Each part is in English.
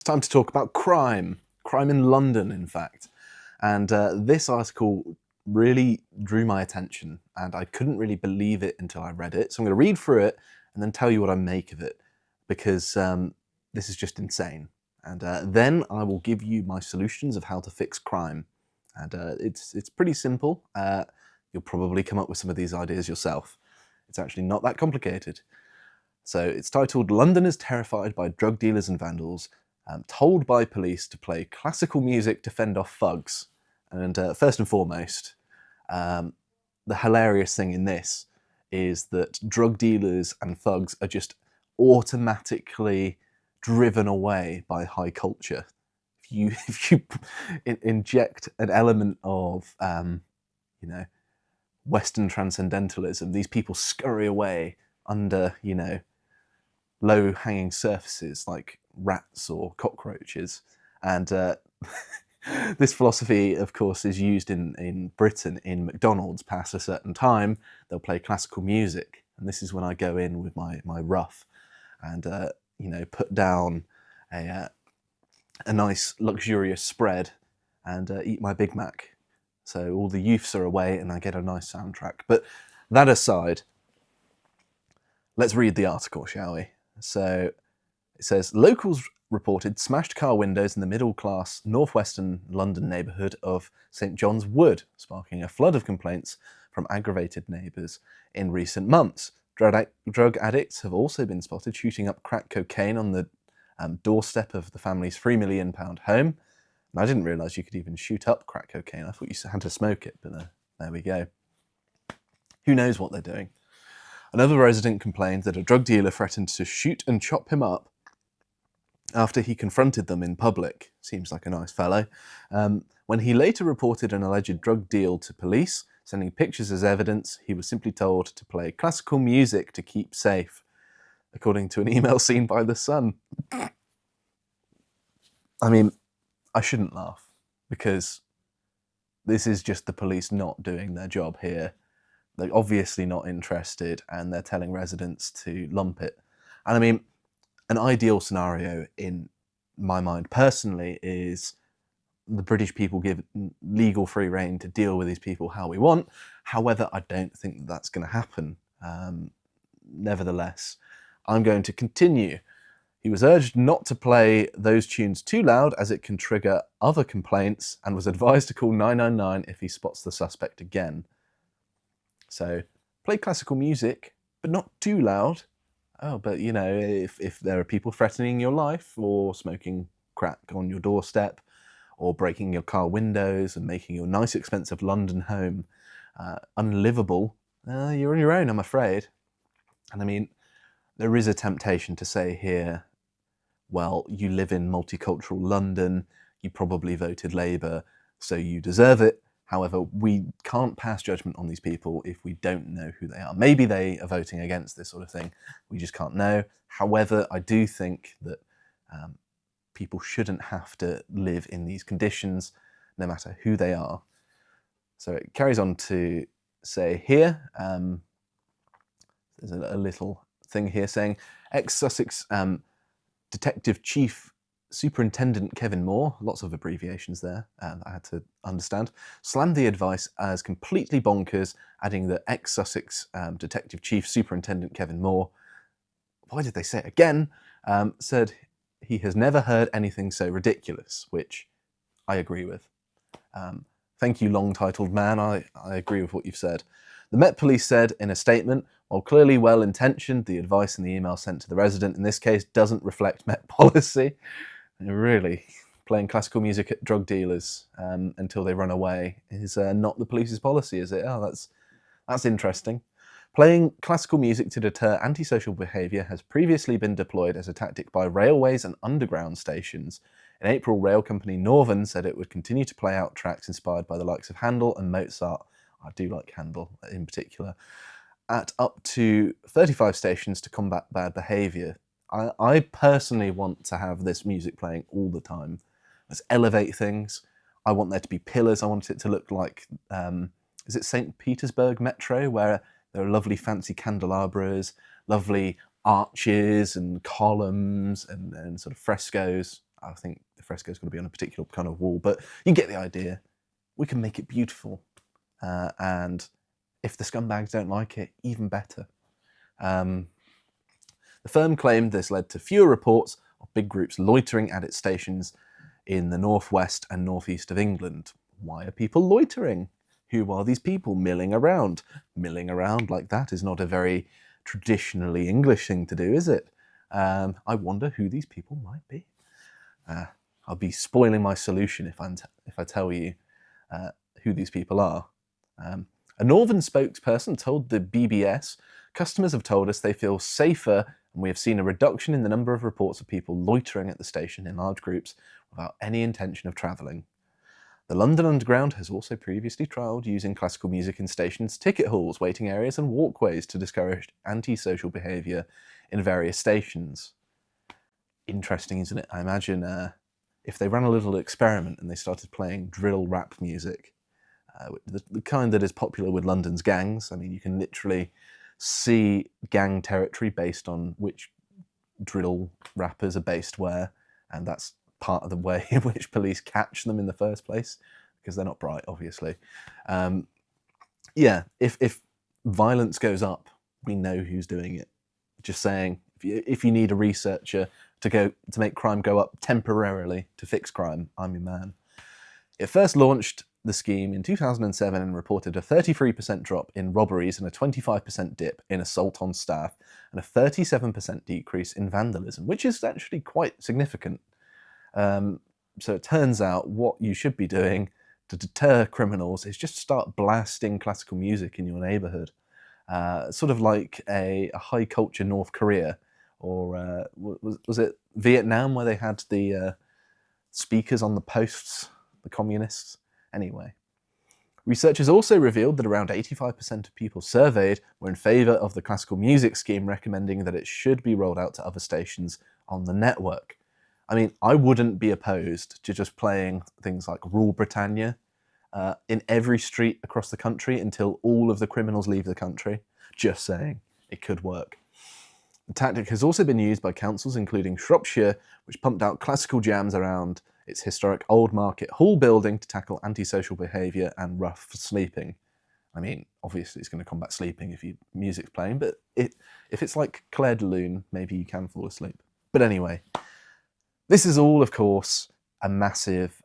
It's time to talk about crime. Crime in London, in fact. And this article really drew my attention, and I couldn't really believe it until I read it. So I'm going to read through it and then tell you what I make of it, because this is just insane. And then I will give you my solutions of how to fix crime. And it's pretty simple. You'll probably come up with some of these ideas yourself. It's actually not that complicated. So it's titled "London is terrified by drug dealers and vandals, told by police to play classical music to fend off thugs." And first and foremost, the hilarious thing in this is that drug dealers and thugs are just automatically driven away by high culture. If you inject an element of Western transcendentalism, these people scurry away under low-hanging surfaces like rats or cockroaches. And this philosophy, of course, is used in Britain. In McDonald's, past a certain time, they'll play classical music. And this is when I go in with my rough and put down a nice luxurious spread and eat my Big Mac. So all the youths are away and I get a nice soundtrack. But that aside, let's read the article, shall we? So it says, locals reported smashed car windows in the middle-class northwestern London neighbourhood of St John's Wood, sparking a flood of complaints from aggravated neighbours in recent months. Drug addicts have also been spotted shooting up crack cocaine on the doorstep of the family's £3 million home. And I didn't realise you could even shoot up crack cocaine. I thought you had to smoke it, but there we go. Who knows what they're doing? Another resident complained that a drug dealer threatened to shoot and chop him up after he confronted them in public. Seems like a nice fellow. When he later reported an alleged drug deal to police, sending pictures as evidence, he was simply told to play classical music to keep safe, according to an email seen by The Sun. I mean, I shouldn't laugh, because this is just the police not doing their job here. They're obviously not interested, and they're telling residents to lump it. And I mean, an ideal scenario in my mind personally is the British people give legal free rein to deal with these people how we want. However, I don't think that that's going to happen. Nevertheless, I'm going to continue. He was urged not to play those tunes too loud as it can trigger other complaints, and was advised to call 999 if he spots the suspect again. So, play classical music, but not too loud. Oh, but if there are people threatening your life, or smoking crack on your doorstep, or breaking your car windows and making your nice expensive London home unlivable, you're on your own, I'm afraid. And I mean, there is a temptation to say here, well, you live in multicultural London, you probably voted Labour, so you deserve it. However, we can't pass judgment on these people if we don't know who they are. Maybe they are voting against this sort of thing. We just can't know. However, I do think that people shouldn't have to live in these conditions, no matter who they are. So it carries on to say here, there's a little thing here saying, ex-Sussex Detective Chief Superintendent Kevin Moore, lots of abbreviations there that I had to understand, slammed the advice as completely bonkers, adding that ex-Sussex Detective Chief Superintendent Kevin Moore, why did they say it again, said he has never heard anything so ridiculous, which I agree with. Thank you, long-titled man, I agree with what you've said. The Met Police said in a statement, while clearly well-intentioned, the advice in the email sent to the resident in this case doesn't reflect Met policy. Really, playing classical music at drug dealers until they run away is not the police's policy, is it? Oh, that's interesting. Playing classical music to deter antisocial behaviour has previously been deployed as a tactic by railways and underground stations. In April, rail company Northern said it would continue to play out tracks inspired by the likes of Handel and Mozart. I do like Handel in particular, at up to 35 stations to combat bad behaviour. I personally want to have this music playing all the time. Let's elevate things. I want there to be pillars. I want it to look like, is it St. Petersburg Metro, where there are lovely fancy candelabras, lovely arches and columns and sort of frescoes. I think the fresco's got to be on a particular kind of wall, but you get the idea. We can make it beautiful. And if the scumbags don't like it, even better. The firm claimed this led to fewer reports of big groups loitering at its stations in the northwest and northeast of England. Why are people loitering? Who are these people milling around? Milling around like that is not a very traditionally English thing to do, is it? I wonder who these people might be. I'll be spoiling my solution if I tell you who these people are. A Northern spokesperson told the BBS, "Customers have told us they feel safer, and we have seen a reduction in the number of reports of people loitering at the station in large groups without any intention of travelling." The London Underground has also previously trialled using classical music in stations' ticket halls, waiting areas and walkways to discourage antisocial behaviour in various stations. Interesting, isn't it? I imagine if they ran a little experiment and they started playing drill rap music, the kind that is popular with London's gangs. I mean, you can literally see gang territory based on which drill rappers are based where, and that's part of the way in which police catch them in the first place, because they're not bright, obviously. Yeah, if violence goes up, we know who's doing it. Just saying, if you need a researcher to make crime go up temporarily to fix crime, I'm your man. It first launched the scheme in 2007 and reported a 33% drop in robberies and a 25% dip in assault on staff and a 37% decrease in vandalism, which is actually quite significant. So it turns out what you should be doing to deter criminals is just start blasting classical music in your neighbourhood. Sort of like a high culture North Korea, or was it Vietnam, where they had the speakers on the posts, the communists? Anyway. Researchers also revealed that around 85% of people surveyed were in favour of the classical music scheme, recommending that it should be rolled out to other stations on the network. I mean, I wouldn't be opposed to just playing things like Rule Britannia in every street across the country until all of the criminals leave the country. Just saying, it could work. The tactic has also been used by councils, including Shropshire, which pumped out classical jams around its historic Old Market Hall building to tackle antisocial behaviour and rough sleeping. I mean, obviously it's going to combat sleeping if music's playing, but if it's like Claire de Lune, maybe you can fall asleep. But anyway, this is all, of course, a massive,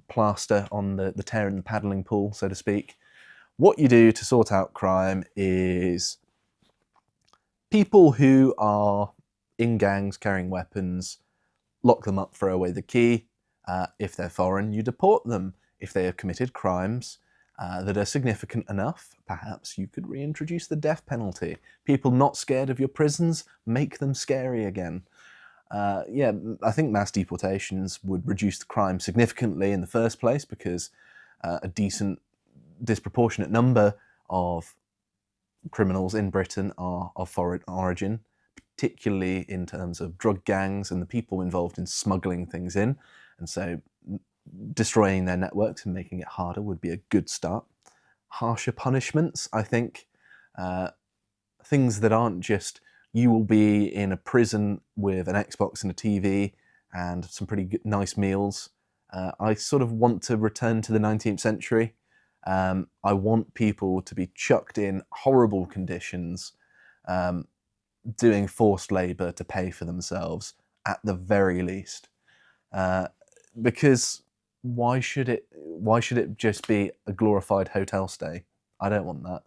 plaster on the tear in the paddling pool, so to speak. What you do to sort out crime is people who are in gangs carrying weapons, lock them up, throw away the key. If they're foreign, you deport them. If they have committed crimes that are significant enough, perhaps you could reintroduce the death penalty. People not scared of your prisons, make them scary again. Yeah, I think mass deportations would reduce the crime significantly in the first place, because a disproportionate number of criminals in Britain are of foreign origin, particularly in terms of drug gangs and the people involved in smuggling things in. And so destroying their networks and making it harder would be a good start. Harsher punishments, I think. Things that aren't just, you will be in a prison with an Xbox and a TV and some pretty nice meals. I sort of want to return to the 19th century. I want people to be chucked in horrible conditions, doing forced labour to pay for themselves at the very least. Because why should it just be a glorified hotel stay? I don't want that.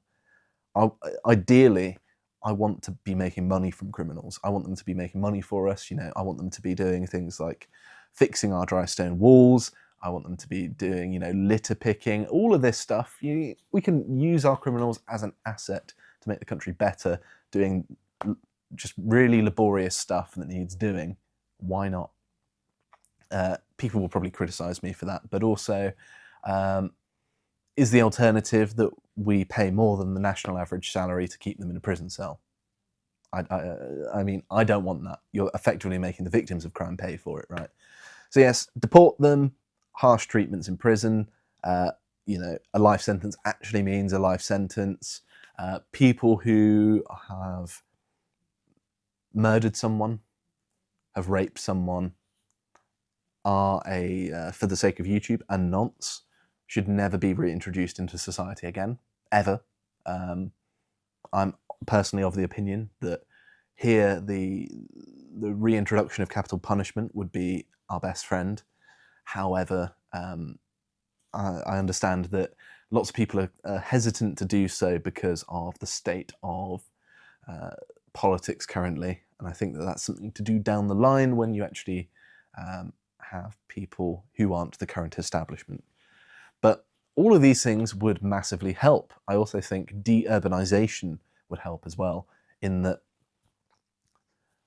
Ideally, I want to be making money from criminals. I want them to be making money for us. I want them to be doing things like fixing our dry stone walls. I want them to be doing, litter picking, all of this stuff. We can use our criminals as an asset to make the country better, doing just really laborious stuff that needs doing. Why not? People will probably criticise me for that, but also, is the alternative that we pay more than the national average salary to keep them in a prison cell? I mean, I don't want that. You're effectively making the victims of crime pay for it, right? So yes, deport them, harsh treatments in prison. A life sentence actually means a life sentence. People who have murdered someone, have raped someone, are for the sake of YouTube, a nonce, should never be reintroduced into society again, ever. I'm personally of the opinion that here the reintroduction of capital punishment would be our best friend. However, I understand that lots of people are hesitant to do so because of the state of politics currently, and I think that that's something to do down the line when you actually have people who aren't the current establishment. But all of these things would massively help. I also think de-urbanization would help as well, in that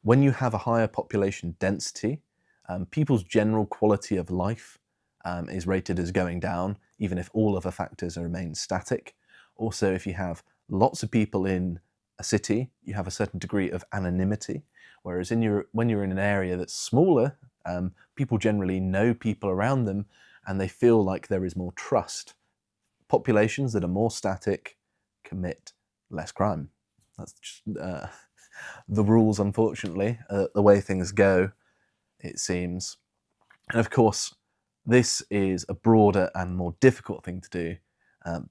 when you have a higher population density, people's general quality of life is rated as going down, even if all other factors remain static. Also, if you have lots of people in a city, you have a certain degree of anonymity, whereas when you're in an area that's smaller, people generally know people around them and they feel like there is more trust. Populations that are more static commit less crime. That's just the rules, unfortunately, the way things go, it seems. And of course, this is a broader and more difficult thing to do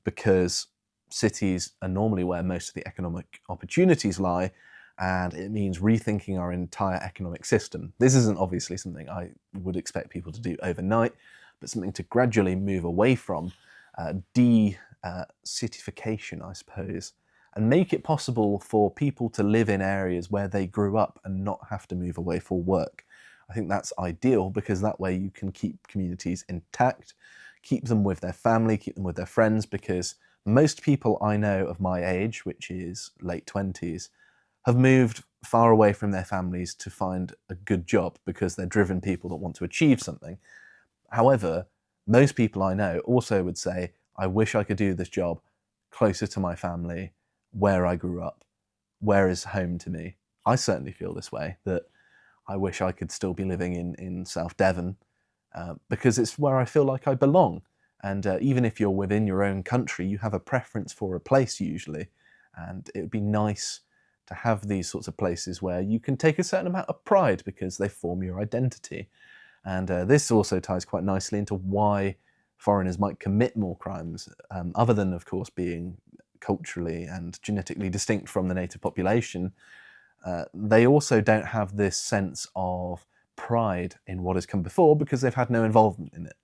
because cities are normally where most of the economic opportunities lie, and it means rethinking our entire economic system. This isn't obviously something I would expect people to do overnight, but something to gradually move away from, de-citification, I suppose, and make it possible for people to live in areas where they grew up and not have to move away for work. I think that's ideal because that way you can keep communities intact, keep them with their family, keep them with their friends, because most people I know of my age, which is late 20s, have moved far away from their families to find a good job because they're driven people that want to achieve something. However, most people I know also would say, I wish I could do this job closer to my family, where I grew up, where is home to me. I certainly feel this way, that I wish I could still be living in South Devon because it's where I feel like I belong. And even if you're within your own country, you have a preference for a place usually. And it would be nice to have these sorts of places where you can take a certain amount of pride because they form your identity. And this also ties quite nicely into why foreigners might commit more crimes, other than, of course, being culturally and genetically distinct from the native population. They also don't have this sense of pride in what has come before because they've had no involvement in it.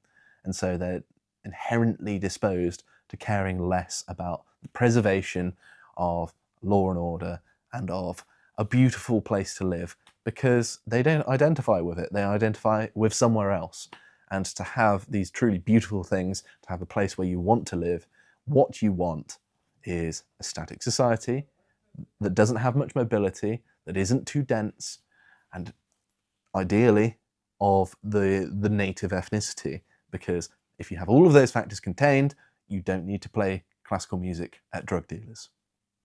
And so they're inherently disposed to caring less about the preservation of law and order and of a beautiful place to live because they don't identify with it. They identify with somewhere else. And to have these truly beautiful things, to have a place where you want to live, what you want is a static society that doesn't have much mobility, that isn't too dense, and ideally of the native ethnicity, because if you have all of those factors contained, you don't need to play classical music at drug dealers.